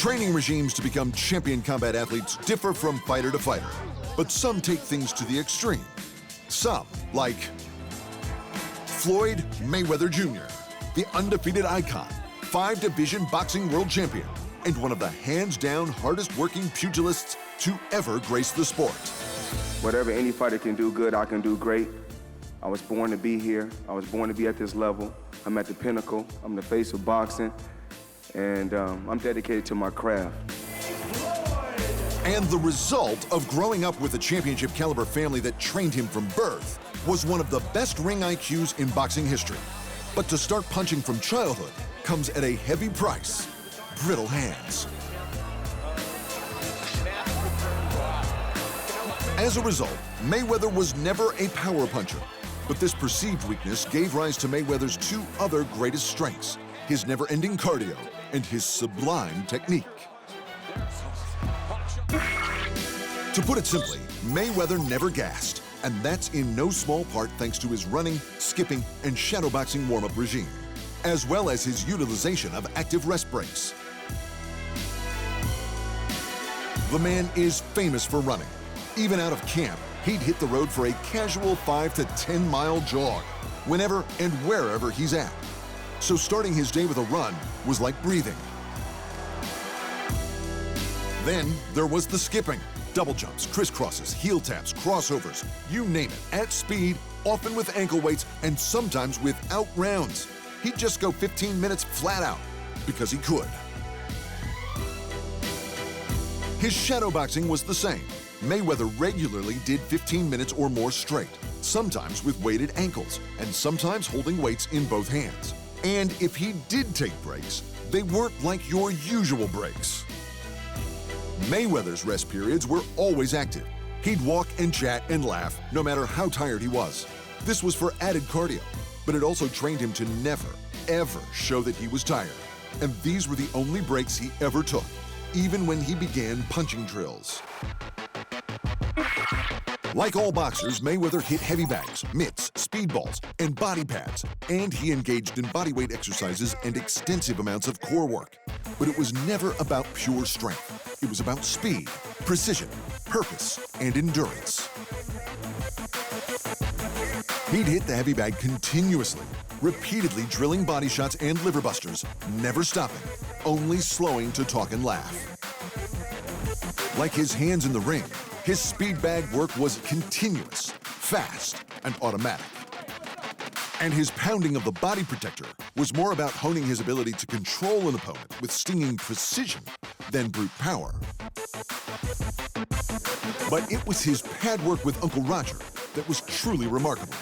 Training regimes to become champion combat athletes differ from fighter to fighter, but some take things to the extreme. Some, like Floyd Mayweather Jr., the undefeated icon, 5-division boxing world champion, and one of the hands-down hardest-working pugilists to ever grace the sport. Whatever any fighter can do good, I can do great. I was born to be here. I was born to be at this level. I'm at the pinnacle. I'm the face of boxing, and I'm dedicated to my craft. And the result of growing up with a championship-caliber family that trained him from birth was one of the best ring IQs in boxing history. But to start punching from childhood comes at a heavy price: brittle hands. As a result, Mayweather was never a power puncher. But this perceived weakness gave rise to Mayweather's two other greatest strengths: his never-ending cardio and his sublime technique. To put it simply, Mayweather never gassed, and that's in no small part thanks to his running, skipping, and shadowboxing warm-up regime, as well as his utilization of active rest breaks. The man is famous for running. Even out of camp, he'd hit the road for a casual 5 to 10 mile jog, whenever and wherever he's at. So starting his day with a run was like breathing. Then there was the skipping. Double jumps, crisscrosses, heel taps, crossovers, you name it, at speed, often with ankle weights, and sometimes without rounds. He'd just go 15 minutes flat out, because he could. His shadowboxing was the same. Mayweather regularly did 15 minutes or more straight, sometimes with weighted ankles, and sometimes holding weights in both hands. And if he did take breaks, they weren't like your usual breaks. Mayweather's rest periods were always active. He'd walk and chat and laugh, no matter how tired he was. This was for added cardio, but it also trained him to never, ever show that he was tired. And these were the only breaks he ever took, even when he began punching drills. Like all boxers, Mayweather hit heavy bags, mitts, speedballs, and body pads, and he engaged in bodyweight exercises and extensive amounts of core work. But it was never about pure strength. It was about speed, precision, purpose, and endurance. He'd hit the heavy bag continuously, repeatedly drilling body shots and liver busters, never stopping, only slowing to talk and laugh. Like his hands in the ring, his speed bag work was continuous, fast, and automatic. And his pounding of the body protector was more about honing his ability to control an opponent with stinging precision than brute power. But it was his pad work with Uncle Roger that was truly remarkable.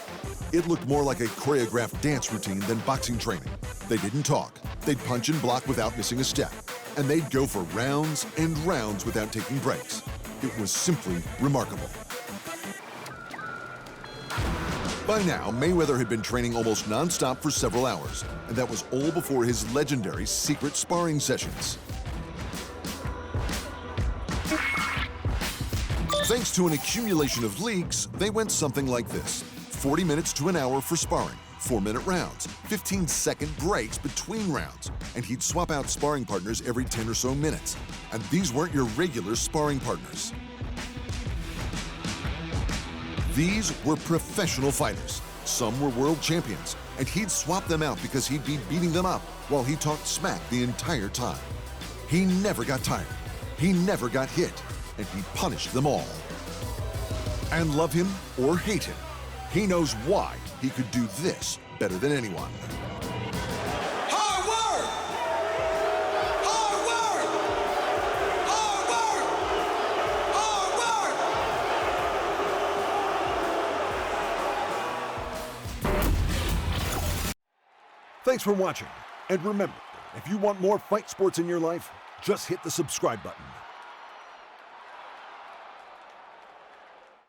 It looked more like a choreographed dance routine than boxing training. They didn't talk. They'd punch and block without missing a step. And they'd go for rounds and rounds without taking breaks. It was simply remarkable. By now, Mayweather had been training almost non-stop for several hours, and that was all before his legendary secret sparring sessions. Thanks to an accumulation of leaks, they went something like this: 40 minutes to an hour for sparring, 4-minute rounds, 15-second breaks between rounds, and he'd swap out sparring partners every 10 or so minutes. And these weren't your regular sparring partners. These were professional fighters. Some were world champions, and he'd swap them out because he'd be beating them up while he talked smack the entire time. He never got tired. He never got hit, and he punished them all. And love him or hate him, he knows why he could do this better than anyone. Hard work! Hard work! Hard work! Hard work! Thanks for watching. And remember, if you want more fight sports in your life, just hit the subscribe button.